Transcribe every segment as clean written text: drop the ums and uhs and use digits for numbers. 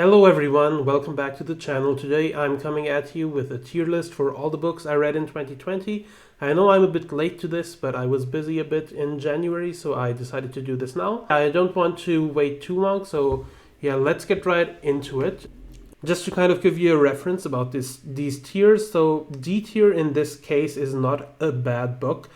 Hello everyone, welcome back to the channel. Today I'm coming at you with a tier list for all the books I read in 2020. I know I'm a bit late to this, but I was busy a bit in January, so I decided to do this now. I don't want to wait too long, so yeah, let's get right into it. Just to kind of give you a reference about these tiers, so D tier in this case is not a bad book,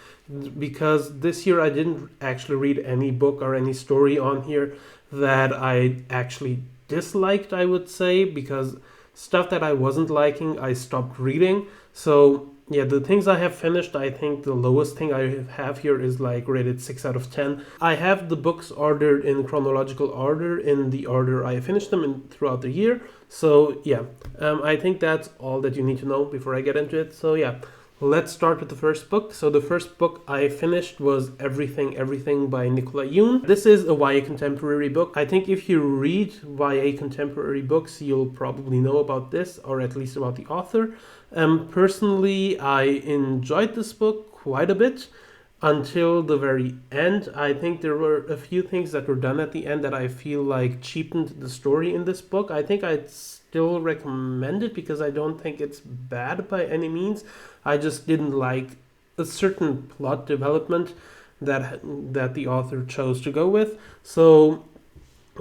because this year I didn't actually read any book or any story on here that I actually disliked, I would say, because stuff that I wasn't liking I stopped reading. So yeah, the things I have finished, I think the lowest thing I have here is like rated 6 out of 10. I have the books ordered in chronological order, in the order I finished them in throughout the year. So yeah, I think that's all that you need to know before I get into it. So yeah, let's start with the first book. So the first book I finished was Everything by Nicola Yoon. This is a YA contemporary book. I think if you read YA contemporary books, you'll probably know about this, or at least about the author. Personally, I enjoyed this book quite a bit until the very end. I think there were a few things that were done at the end that I feel like cheapened the story in this book. I think I'd still recommend it because I don't think it's bad by any means. I just didn't like a certain plot development that the author chose to go with. So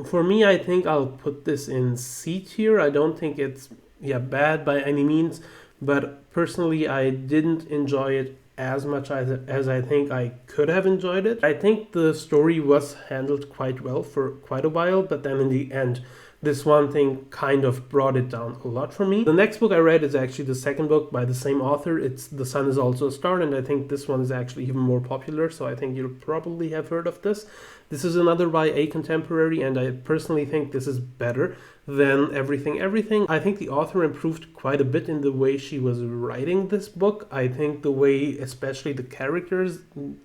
for me, I think I'll put this in C tier. I don't think it's bad by any means, but personally I didn't enjoy it as much as I think I could have enjoyed it. I think the story was handled quite well for quite a while, but then in the end, this one thing kind of brought it down a lot for me. The next book I read is actually the second book by the same author. It's The Sun Is Also a Star, and I think this one is actually even more popular, so I think you'll probably have heard of this. This is another YA contemporary, and I personally think this is better than Everything. I think the author improved quite a bit in the way she was writing this book. I think the way especially the characters,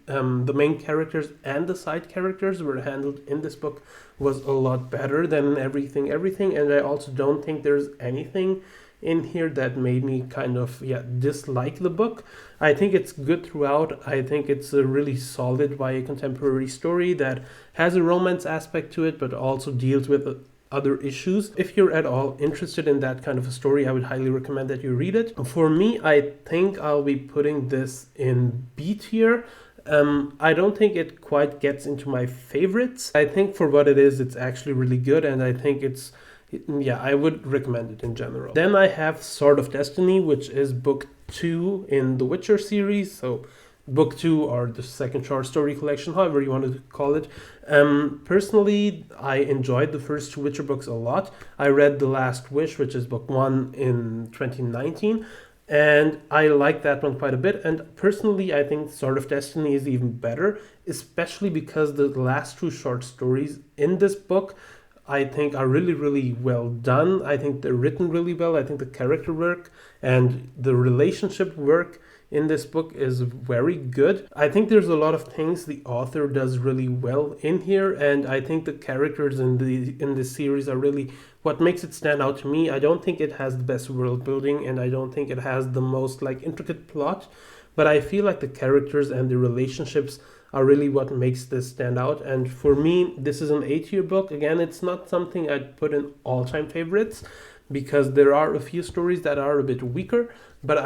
the main characters and the side characters were handled in this book was a lot better than Everything. And I also don't think there's anything in here that made me kind of dislike the book. I think it's good throughout. I think it's a really solid YA contemporary story that has a romance aspect to it, but also deals with other issues. If you're at all interested in that kind of a story, I would highly recommend that you read it. For me, I think I'll be putting this in B tier. I don't think it quite gets into my favorites. I think for what it is, it's actually really good, and I think I would recommend it in general. Then I have Sword of Destiny, which is book 2 in the Witcher series. So book 2, or the second short story collection, however you want to call it. Personally, I enjoyed the first 2 Witcher books a lot. I read The Last Wish, which is book 1 in 2019, and I like that one quite a bit. And personally, I think Sword of Destiny is even better, especially because the last 2 short stories in this book I think are really, really well done. I think they're written really well. I think the character work and the relationship work in this book is very good. I think there's a lot of things the author does really well in here, and I think the characters in this series are really what makes it stand out to me. I don't think it has the best world building, and I don't think it has the most intricate plot, but I feel like the characters and the relationships are really what makes this stand out. And for me, this is an A tier book. Again, it's not something I'd put in all-time favorites because there are a few stories that are a bit weaker, but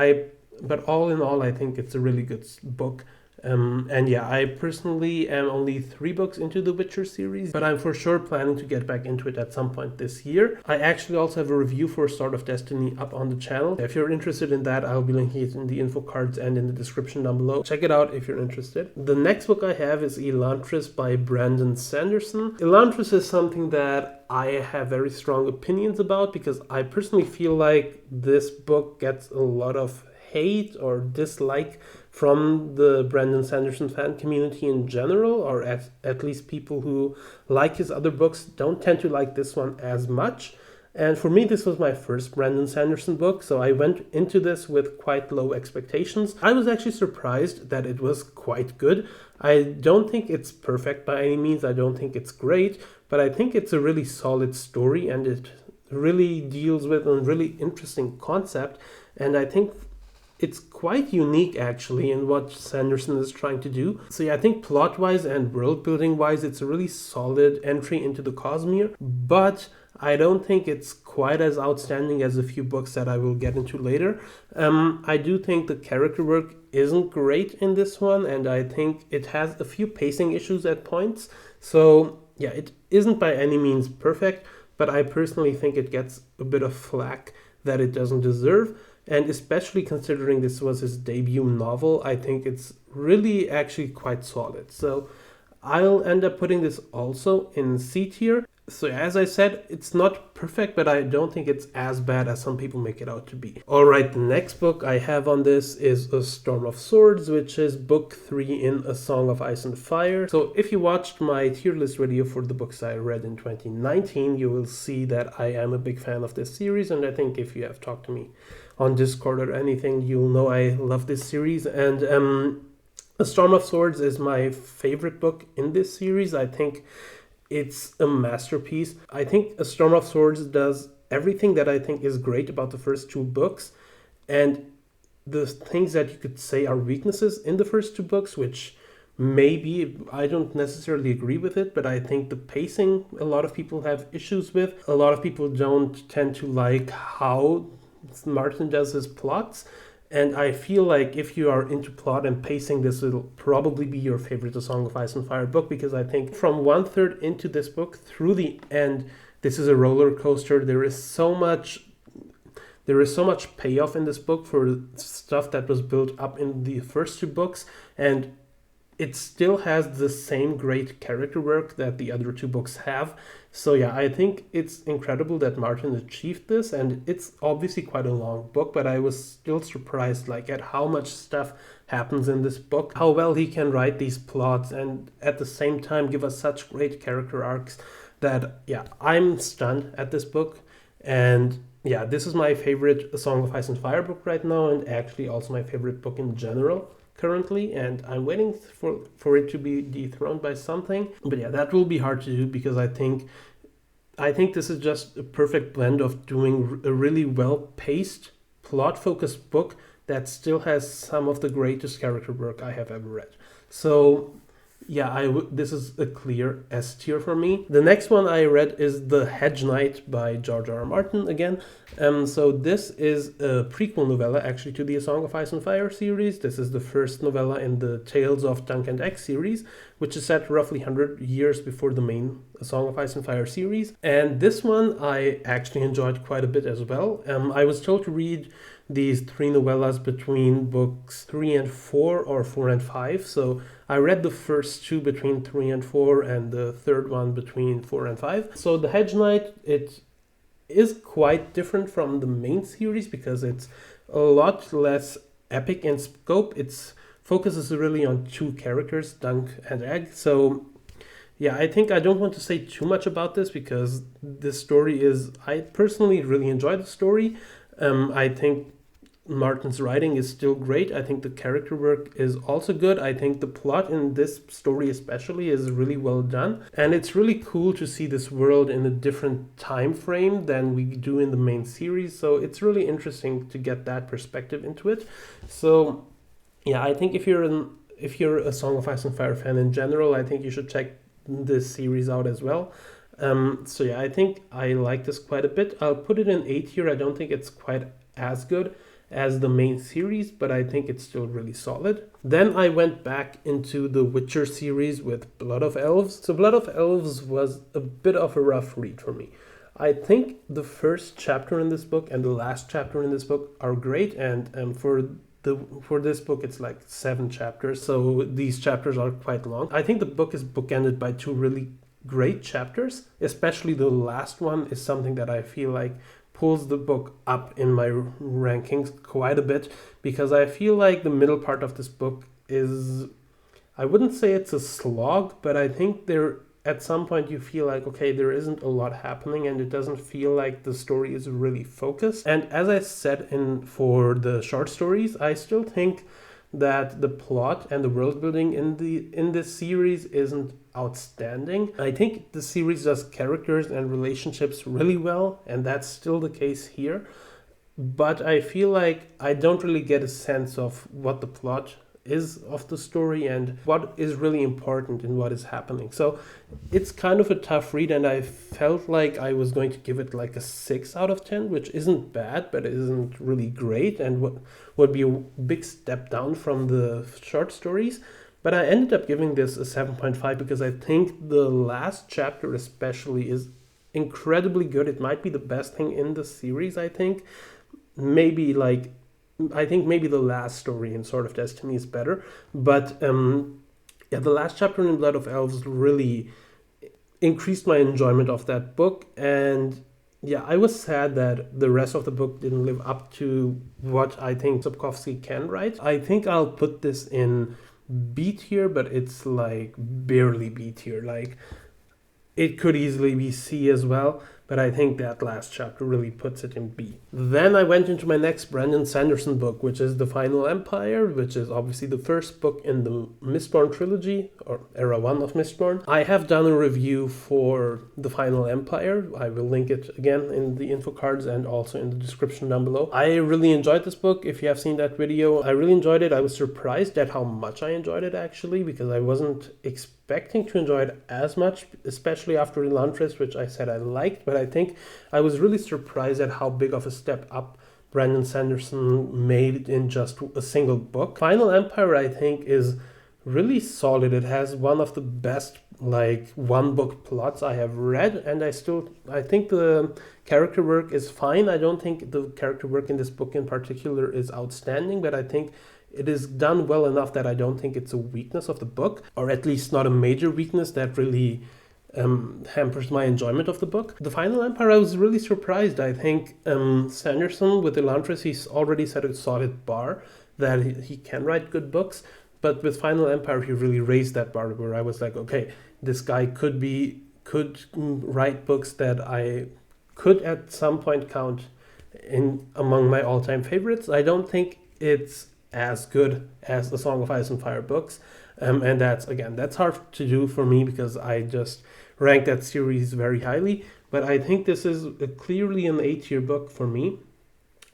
all in all, I think it's a really good book. I personally am only 3 books into the Witcher series, but I'm for sure planning to get back into it at some point this year. I actually also have a review for Sword of Destiny up on the channel. If you're interested in that, I'll be linking it in the info cards and in the description down below. Check it out if you're interested. The next book I have is Elantris by Brandon Sanderson. Elantris is something that I have very strong opinions about because I personally feel like this book gets a lot of hate or dislike from the Brandon Sanderson fan community in general, or at least people who like his other books don't tend to like this one as much. And for me, this was my first Brandon Sanderson book, so I went into this with quite low expectations. I was actually surprised that it was quite good. I don't think it's perfect by any means, I don't think it's great, but I think it's a really solid story, and it really deals with a really interesting concept, and I think it's quite unique actually in what Sanderson is trying to do. So I think plot-wise and world-building-wise, it's a really solid entry into the Cosmere, but I don't think it's quite as outstanding as a few books that I will get into later. I do think the character work isn't great in this one, and I think it has a few pacing issues at points. So, yeah, it isn't by any means perfect, but I personally think it gets a bit of flack that it doesn't deserve. And especially considering this was his debut novel, I think it's really actually quite solid. So I'll end up putting this also in C tier. So as I said, it's not perfect, but I don't think it's as bad as some people make it out to be. Alright, the next book I have on this is A Storm of Swords, which is book 3 in A Song of Ice and Fire. So if you watched my tier list video for the books I read in 2019, you will see that I am a big fan of this series, and I think if you have talked to me on Discord or anything, you'll know I love this series. And A Storm of Swords is my favorite book in this series. I think it's a masterpiece. I think A Storm of Swords does everything that I think is great about the first two books, and the things that you could say are weaknesses in the first two books, which maybe I don't necessarily agree with it, but I think the pacing a lot of people have issues with. A lot of people don't tend to like how Martin does his plots. And I feel like if you are into plot and pacing, this will probably be your favorite A Song of Ice and Fire book, because I think from 1/3 into this book through the end, this is a roller coaster. There is so much payoff in this book for stuff that was built up in the first two books, and it still has the same great character work that the other two books have. So yeah, I think it's incredible that Martin achieved this, and it's obviously quite a long book, but I was still surprised at how much stuff happens in this book, how well he can write these plots and at the same time give us such great character arcs that, yeah, I'm stunned at this book. And yeah, this is my favorite A Song of Ice and Fire book right now, and actually also my favorite book in general currently, and I'm waiting for it to be dethroned by something. But yeah, that will be hard to do, because I think this is just a perfect blend of doing a really well-paced, plot-focused book that still has some of the greatest character work I have ever read. So yeah, this is a clear S tier for me. The next one I read is The Hedge Knight by George R. R. Martin again. So this is a prequel novella actually to the A Song of Ice and Fire series. This is the first novella in the Tales of Dunk and Egg series, which is set roughly 100 years before the main A Song of Ice and Fire series. And this one I actually enjoyed quite a bit as well. I was told to read these 3 novellas between books 3 and 4 or 4 and 5. So I read the first 2 between 3 and 4 and the third one between 4 and 5. So The Hedge Knight, it is quite different from the main series because it's a lot less epic in scope. It focuses really on 2 characters, Dunk and Egg. So yeah, I think I don't want to say too much about this because this story I personally really enjoy the story. I think Martin's writing is still great. I think the character work is also good. I think the plot in this story especially is really well done. And it's really cool to see this world in a different time frame than we do in the main series. So it's really interesting to get that perspective into it. So yeah, I think if you're a Song of Ice and Fire fan in general, I think you should check this series out as well. So yeah, I think I like this quite a bit. I'll put it in A tier. I don't think it's quite as good as the main series, but I think it's still really solid. Then I went back into the Witcher series with Blood of Elves. So Blood of Elves was a bit of a rough read for me. I think the first chapter in this book and the last chapter in this book are great, and for this book it's like 7 chapters, so these chapters are quite long. I think the book is bookended by 2 really great chapters, especially the last one is something that I feel like pulls the book up in my rankings quite a bit, because I feel like the middle part of this book is, I wouldn't say it's a slog, but I think at some point you feel like, okay, there isn't a lot happening and it doesn't feel like the story is really focused. And as I said for the short stories, I still think that the plot and the world building in this series isn't outstanding. I think the series does characters and relationships really well, and that's still the case here. But I feel like I don't really get a sense of what the plot is of the story and what is really important in what is happening. So it's kind of a tough read, and I felt like I was going to give it like a 6 out of 10, which isn't bad, but it isn't really great, and would be a big step down from the short stories. But I ended up giving this a 7.5 because I think the last chapter especially is incredibly good. It might be the best thing in the series, I think. Maybe the last story in Sword of Destiny is better. But yeah, the last chapter in Blood of Elves really increased my enjoyment of that book. And yeah, I was sad that the rest of the book didn't live up to what I think Sapkowski can write. I think I'll put this in B tier, but it's like barely B tier. Like, it could easily be C as well, but I think that last chapter really puts it in B. Then I went into my next Brandon Sanderson book, which is The Final Empire, which is obviously the first book in the Mistborn trilogy, or Era 1 of Mistborn. I have done a review for The Final Empire. I will link it again in the info cards and also in the description down below. I really enjoyed this book. If you have seen that video, I really enjoyed it. I was surprised at how much I enjoyed it, actually, because I wasn't expecting to enjoy it as much, especially after Elantris, which I said I liked, but I think I was really surprised at how big of a step up Brandon Sanderson made in just a single book. Final Empire, I think, is really solid. It has one of the best one book plots I have read, and I think the character work is fine. I don't think the character work in this book in particular is outstanding, but I think it is done well enough that I don't think it's a weakness of the book, or at least not a major weakness that really hampers my enjoyment of the book. The Final Empire, I was really surprised. I think Sanderson with Elantris, he's already set a solid bar that he can write good books, but with Final Empire he really raised that bar where I was like, okay, this guy could write books that I could at some point count in among my all-time favorites. I don't think it's as good as the Song of Ice and Fire books, and that's hard to do for me because I just rank that series very highly, but I think this is clearly an A-tier book for me,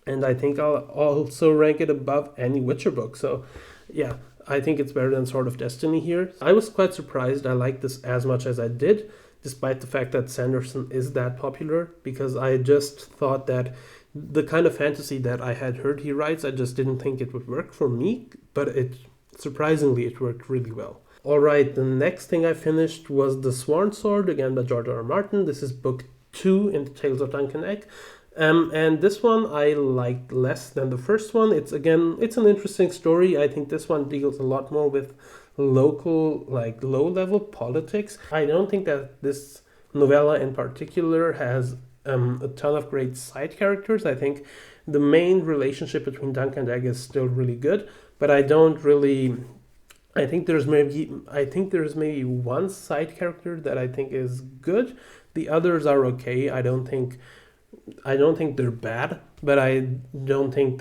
and I think I'll also rank it above any Witcher book. So yeah, I think it's better than Sword of Destiny here. I was quite surprised I liked this as much as I did, despite the fact that Sanderson is that popular, because I just thought that the kind of fantasy that I had heard he writes, I just didn't think it would work for me, but surprisingly it worked really well. Alright, the next thing I finished was The Sworn Sword, again by George R. R. Martin. This is book 2 in the Tales of Duncan Egg. And this one I liked less than the first one. It's an interesting story. I think this one deals a lot more with local, low-level politics. I don't think that this novella in particular has a ton of great side characters. I think the main relationship between Duncan and Egg is still really good, but I think there's maybe one side character that I think is good. The others are okay. I don't think they're bad, but I don't think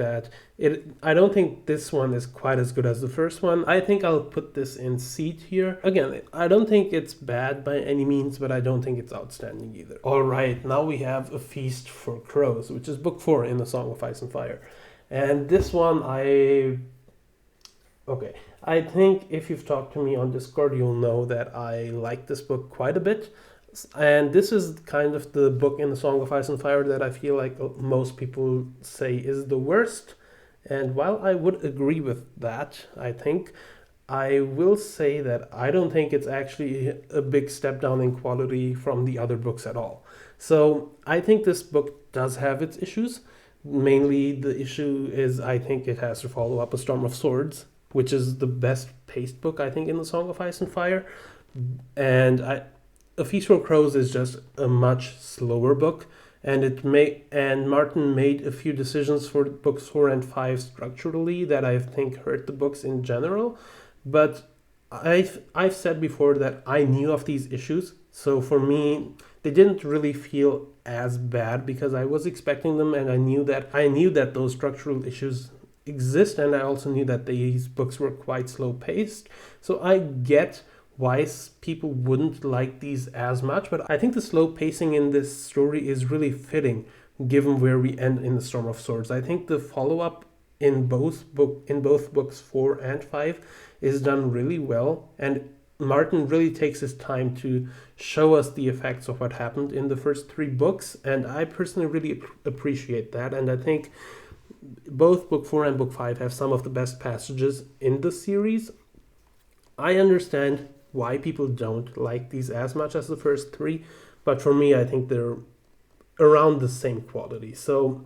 this one is quite as good as the first one. I think I'll put this in C tier. Again, I don't think it's bad by any means, but I don't think it's outstanding either. Alright, now we have A Feast for Crows, which is book 4 in the Song of Ice and Fire. And this one I think if you've talked to me on Discord, you'll know that I like this book quite a bit. And this is kind of the book in the Song of Ice and Fire that I feel like most people say is the worst. And while I would agree with that, I will say that I don't think it's actually a big step down in quality from the other books at all. So I think this book does have its issues. Mainly the issue is I think it has to follow up A Storm of Swords, which is the best paced book I think in the Song of Ice and Fire. And A Feast for Crows is just a much slower book, and Martin made a few decisions for books 4 and 5 structurally that I think hurt the books in general. But I've said before that I knew of these issues, so for me they didn't really feel as bad because I was expecting them, and I knew that those structural issues exist, and I also knew that these books were quite slow paced. So I get why people wouldn't like these as much, but I think the slow pacing in this story is really fitting given where we end in the Storm of Swords. I think the follow-up in both books 4 and 5 is done really well, and Martin really takes his time to show us the effects of what happened in the first 3 books, and I personally really appreciate that. And I think both book 4 and book 5 have some of the best passages in the series. I understand why people don't like these as much as the first 3, but for me, I think they're around the same quality. So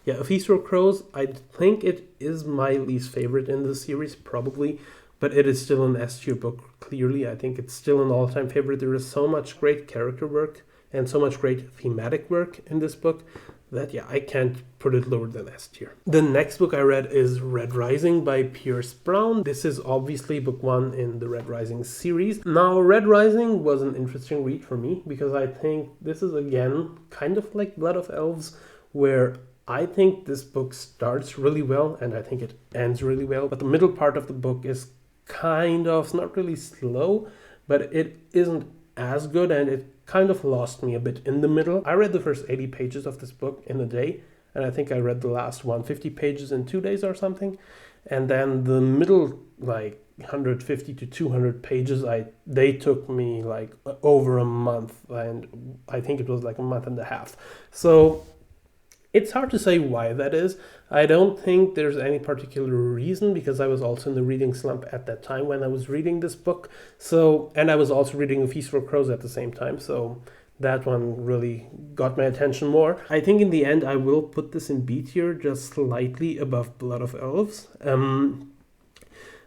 yeah, A Feast for Crows, I think it is my least favorite in the series, probably, but it is still an S tier book, clearly. I think it's still an all-time favorite. There is so much great character work and so much great thematic work in this book that, yeah, I can't put it lower than S tier. The next book I read is Red Rising by Pierce Brown. This is obviously book 1 in the Red Rising series. Now, Red Rising was an interesting read for me because I think this is, again, kind of like Blood of Elves, where I think this book starts really well and I think it ends really well, but the middle part of the book is kind of, not really slow, but it isn't as good, and it kind of lost me a bit in the middle. I read the first 80 pages of this book in a day, and I think I read the last 150 pages in 2 days or something, and then the middle, like 150 to 200 pages, they took me like over a month, and I think it was like a month and a half. So it's hard to say why that is. I don't think there's any particular reason, because I was also in the reading slump at that time when I was reading this book. So, and I was also reading A Feast for Crows at the same time, so that one really got my attention more. I think in the end I will put this in B tier, just slightly above Blood of Elves.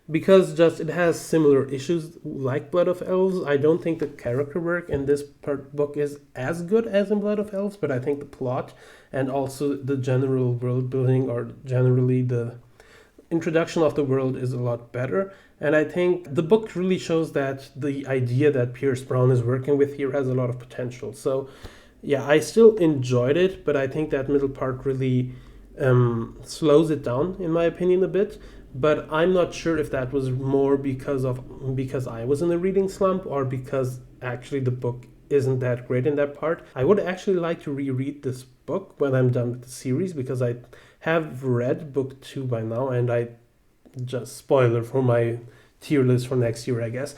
Because just it has similar issues like Blood of Elves. I don't think the character work in this book is as good as in Blood of Elves, but I think the plot and also the general world building, or generally the introduction of the world, is a lot better. And I think the book really shows that the idea that Pierce Brown is working with here has a lot of potential. So yeah, I still enjoyed it, but I think that middle part really slows it down, in my opinion, a bit. But I'm not sure if that was more because I was in a reading slump, or because actually the book isn't that great in that part. I would actually like to reread this book when I'm done with the series, because I have read book 2 by now, and I just, spoiler for my tier list for next year, I guess,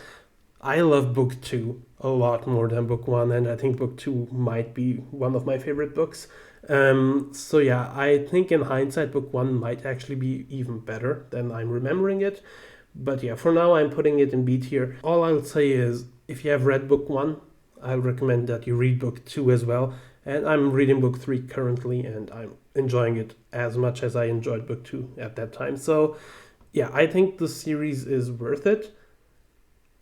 I love book 2 a lot more than book 1, and I think book 2 might be one of my favorite books. So yeah, I think in hindsight book 1 might actually be even better than I'm remembering it. But yeah, for now I'm putting it in B tier. All I'll say is, if you have read book 1, I'll recommend that you read book 2 as well. And I'm reading book 3 currently, and I'm enjoying it as much as I enjoyed book 2 at that time. So yeah, I think the series is worth it.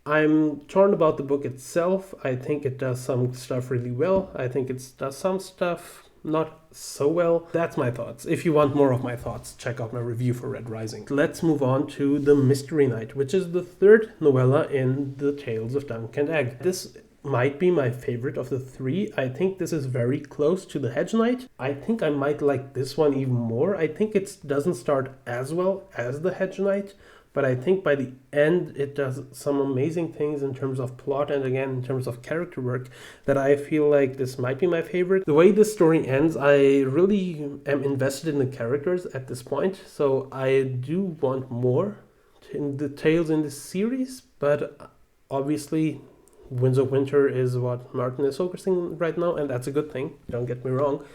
I'm torn about the book itself. I think it does some stuff really well. I think it does some stuff not so well. That's my thoughts. If you want more of my thoughts, check out my review for Red Rising. Let's move on to The Mystery Knight, which is the 3rd novella in the Tales of Dunk and Egg. This might be my favorite of the 3. I think this is very close to the Hedge Knight. I think I might like this one even more. I think it doesn't start as well as the Hedge Knight, but I think by the end it does some amazing things in terms of plot and, again, in terms of character work, that I feel like this might be my favorite. The way this story ends, I really am invested in the characters at this point, so I do want more in the tales in this series, but obviously Winds of Winter is what Martin is focusing right now, and that's a good thing, don't get me wrong,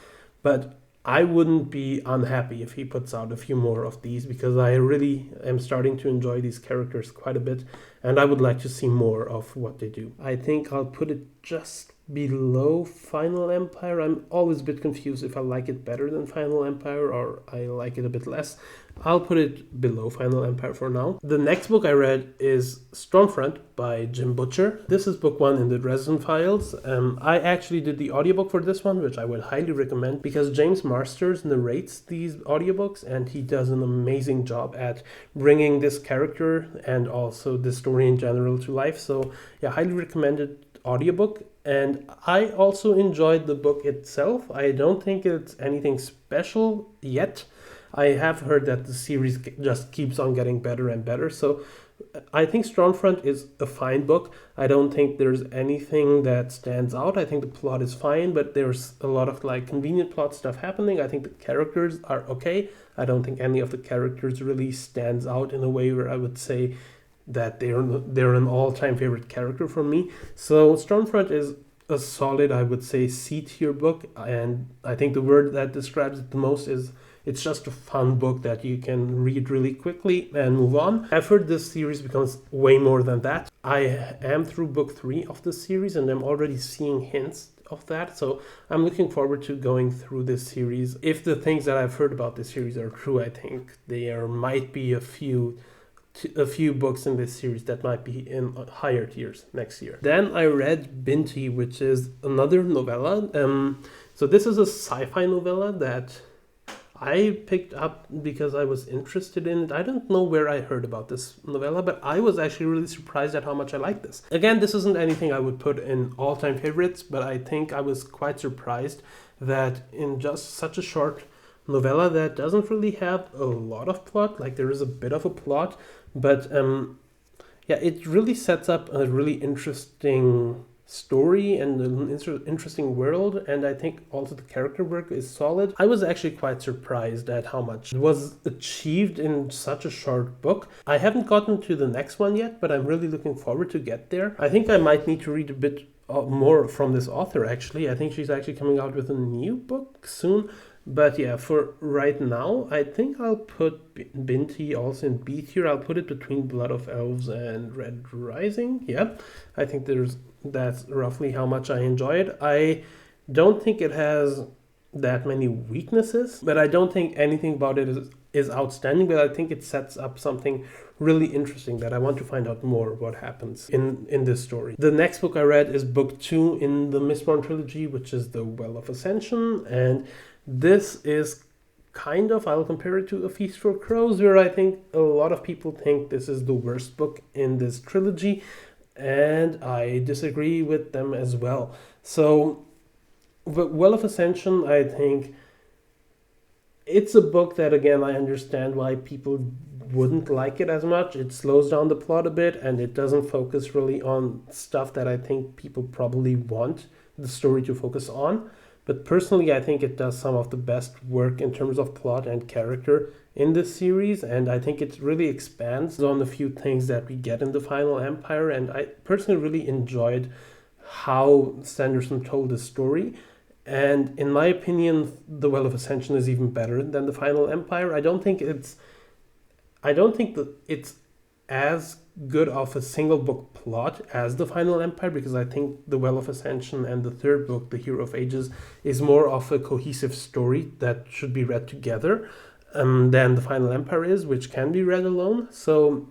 but I wouldn't be unhappy if he puts out a few more of these, because I really am starting to enjoy these characters quite a bit, and I would like to see more of what they do. I think I'll put it just below Final Empire. I'm always a bit confused if I like it better than Final Empire or I like it a bit less. I'll put it below Final Empire for now. The next book I read is Stormfront by Jim Butcher. This is book 1 in the Dresden Files. I actually did the audiobook for this one, which I would highly recommend, because James Marsters narrates these audiobooks, and he does an amazing job at bringing this character and also the story in general to life. So yeah, highly recommended audiobook. And I also enjoyed the book itself. I don't think it's anything special yet. I have heard that the series just keeps on getting better and better. So I think Stormfront is a fine book. I don't think there's anything that stands out. I think the plot is fine, but there's a lot of like convenient plot stuff happening. I think the characters are okay. I don't think any of the characters really stands out in a way where I would say that they're an all-time favorite character for me. So Stormfront is a solid, I would say, C-tier book, and I think the word that describes it the most is it's just a fun book that you can read really quickly and move on. I've heard this series becomes way more than that. I am through book 3 of the series and I'm already seeing hints of that, so I'm looking forward to going through this series. If the things that I've heard about this series are true, I think there might be a few books in this series that might be in higher tiers next year. Then I read Binti, which is another novella. So this is a sci-fi novella that I picked up because I was interested in it. I don't know where I heard about this novella, but I was actually really surprised at how much I like this. Again, this isn't anything I would put in all-time favorites, but I think I was quite surprised that in just such a short novella that doesn't really have a lot of plot, like there is a bit of a plot, but yeah, it really sets up a really interesting story and an interesting world, and I think also the character work is solid. I was actually quite surprised at how much was achieved in such a short book. I haven't gotten to the next one yet, but I'm really looking forward to get there. I think I might need to read a bit more from this author actually. I think she's actually coming out with a new book soon. But yeah, for right now, I think I'll put Binti also in B tier. I'll put it between Blood of Elves and Red Rising. Yeah, I think that's roughly how much I enjoy it. I don't think it has that many weaknesses, but I don't think anything about it is outstanding. But I think it sets up something really interesting that I want to find out more what happens in this story. The next book I read is book 2 in the Mistborn trilogy, which is the Well of Ascension, and this is kind of, I'll compare it to A Feast for Crows, where I think a lot of people think this is the worst book in this trilogy, and I disagree with them as well. So, but Well of Ascension, I think it's a book that, again, I understand why people wouldn't like it as much. It slows down the plot a bit, and it doesn't focus really on stuff that I think people probably want the story to focus on. But personally, I think it does some of the best work in terms of plot and character in this series, and I think it really expands on a few things that we get in the Final Empire, and I personally really enjoyed how Sanderson told the story. And in my opinion, The Well of Ascension is even better than the Final Empire. I don't think that it's as good of a single book plot as the Final Empire, because I think The Well of Ascension and the third book, The Hero of Ages, is more of a cohesive story that should be read together than the Final Empire is, which can be read alone. So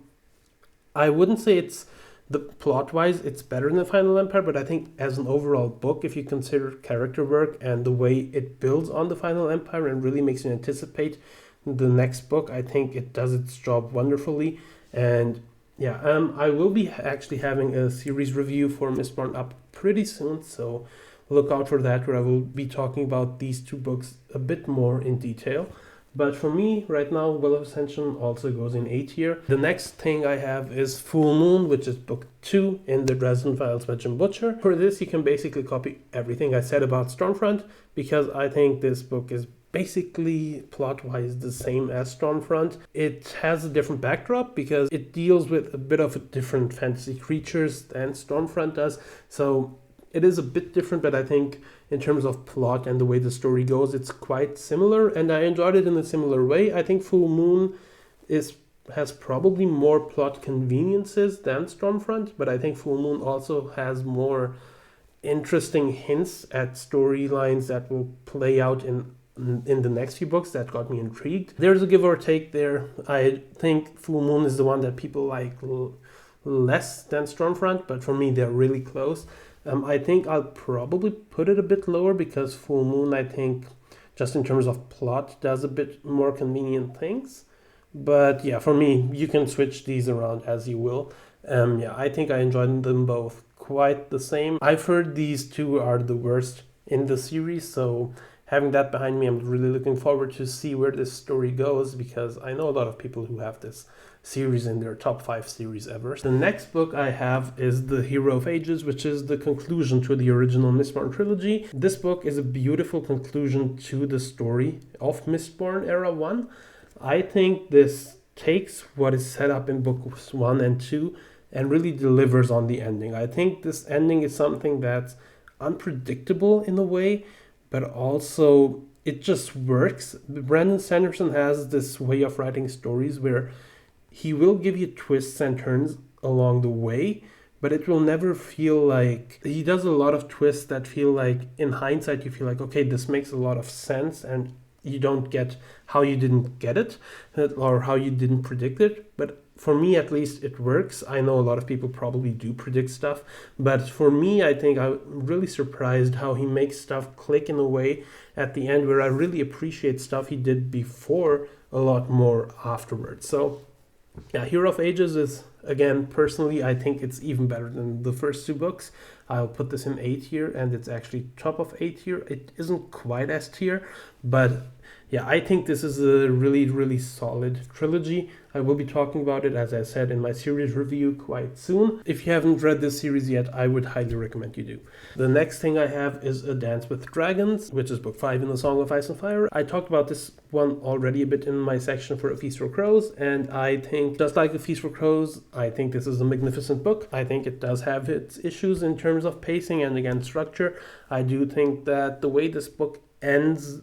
I wouldn't say it's the plot-wise it's better than the Final Empire, but I think as an overall book, if you consider character work and the way it builds on the Final Empire and really makes you anticipate the next book, I think it does its job wonderfully. And yeah, I will be actually having a series review for Mistborn up pretty soon, so look out for that, where I will be talking about these two books a bit more in detail. But for me, right now, Well of Ascension also goes in A tier. The next thing I have is Full Moon, which is book 2 in the Dresden Files by Jim Butcher. For this, you can basically copy everything I said about Stormfront, because I think this book is basically plot-wise the same as Stormfront. It has a different backdrop because it deals with a bit of a different fantasy creatures than Stormfront does. So it is a bit different, but I think in terms of plot and the way the story goes, it's quite similar, and I enjoyed it in a similar way. I think Full Moon has probably more plot conveniences than Stormfront, but I think Full Moon also has more interesting hints at storylines that will play out in the next few books that got me intrigued. There's a give or take there. I think Full Moon is the one that people like less than Stormfront, but for me they're really close. I think I'll probably put it a bit lower because Full Moon, I think, just in terms of plot, does a bit more convenient things. But yeah, for me, you can switch these around as you will. Yeah, I think I enjoyed them both quite the same. I've heard these two are the worst in the series, so having that behind me, I'm really looking forward to see where this story goes, because I know a lot of people who have this series in their top 5 series ever. The next book I have is The Hero of Ages, which is the conclusion to the original Mistborn trilogy. This book is a beautiful conclusion to the story of Mistborn Era 1. I think this takes what is set up in books 1 and 2 and really delivers on the ending. I think this ending is something that's unpredictable in a way, but also it just works. Brandon Sanderson has this way of writing stories where he will give you twists and turns along the way, but it will never feel like... He does a lot of twists that feel like, in hindsight, you feel like, okay, this makes a lot of sense, and you don't get how you didn't get it or how you didn't predict it. But for me, at least, it works. I know a lot of people probably do predict stuff, but for me, I think I'm really surprised how he makes stuff click in a way at the end where I really appreciate stuff he did before a lot more afterwards. So yeah, Hero of Ages is, again, personally, I think it's even better than the first 2 books. I'll put this in A tier, and it's actually top of A tier. It isn't quite S tier, but yeah, I think this is a really, really solid trilogy. I will be talking about it, as I said, in my series review quite soon. If you haven't read this series yet, I would highly recommend you do. The next thing I have is A Dance with Dragons, which is book 5 in the Song of Ice and Fire. I talked about this one already a bit in my section for A Feast for Crows, and I think, just like A Feast for Crows, I think this is a magnificent book. I think it does have its issues in terms of pacing and, again, structure. I do think that the way this book ends,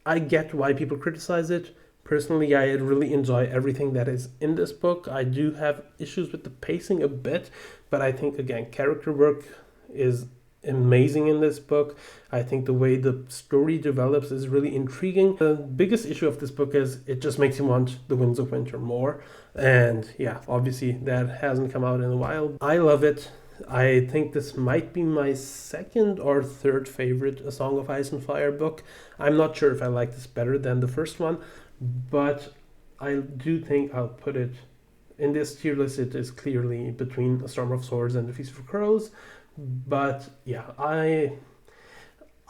I get why people criticize it. Personally, I really enjoy everything that is in this book. I do have issues with the pacing a bit, but I think, again, character work is amazing in this book. I think the way the story develops is really intriguing. The biggest issue of this book is it just makes you want The Winds of Winter more. And yeah, obviously that hasn't come out in a while. I love it. I think this might be my 2nd or 3rd favorite A Song of Ice and Fire book. I'm not sure if I like this better than the first one, but I do think I'll put it in this tier list. It is clearly between A Storm of Swords and A Feast for Crows, but yeah, I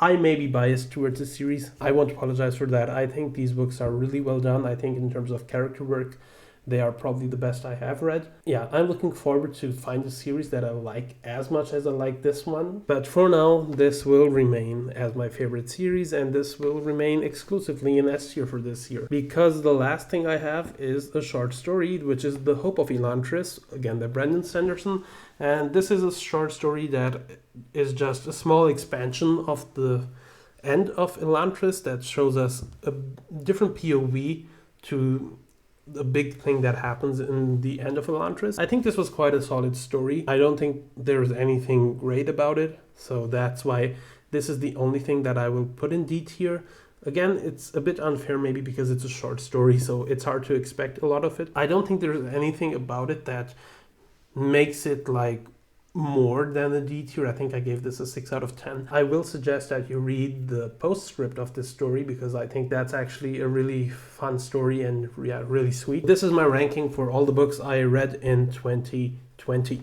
may be biased towards the series. I won't apologize for that. I think these books are really well done. I think in terms of character work, they are probably the best I have read. Yeah, I'm looking forward to find a series that I like as much as I like this one. But for now, this will remain as my favorite series, and this will remain exclusively in S tier for this year. Because the last thing I have is a short story, which is The Hope of Elantris, again by Brandon Sanderson. And this is a short story that is just a small expansion of the end of Elantris that shows us a different POV to a big thing that happens in the end of Elantris. I think this was quite a solid story. I don't think there's anything great about it, so that's why this is the only thing that I will put in D tier. Again, it's a bit unfair maybe because it's a short story, so it's hard to expect a lot of it. I don't think there's anything about it that makes it like more than a D tier. I think I gave this a 6 out of 10. I will suggest that you read the postscript of this story because I think that's actually a really fun story and yeah, really sweet. This is my ranking for all the books I read in 2020.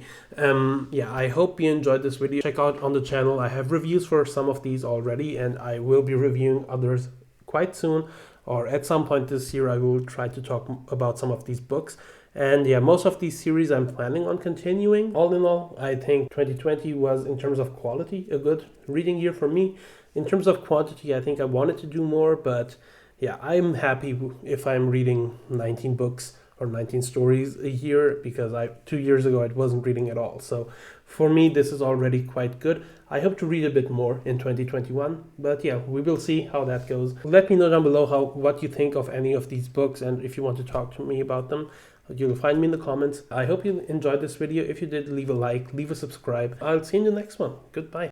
Yeah, I hope you enjoyed this video. Check out on the channel. I have reviews for some of these already, and I will be reviewing others quite soon, or at some point this year I will try to talk about some of these books. And yeah, most of these series I'm planning on continuing. All in all, I think 2020 was, in terms of quality, a good reading year for me. In terms of quantity, I think I wanted to do more, but yeah, I'm happy if I'm reading 19 books or 19 stories a year, because 2 years ago I wasn't reading at all. So for me, this is already quite good. I hope to read a bit more in 2021, but yeah, we will see how that goes. Let me know down below what you think of any of these books, and if you want to talk to me about them, you'll find me in the comments. I hope you enjoyed this video. If you did, leave a like, leave a subscribe. I'll see you in the next one. Goodbye.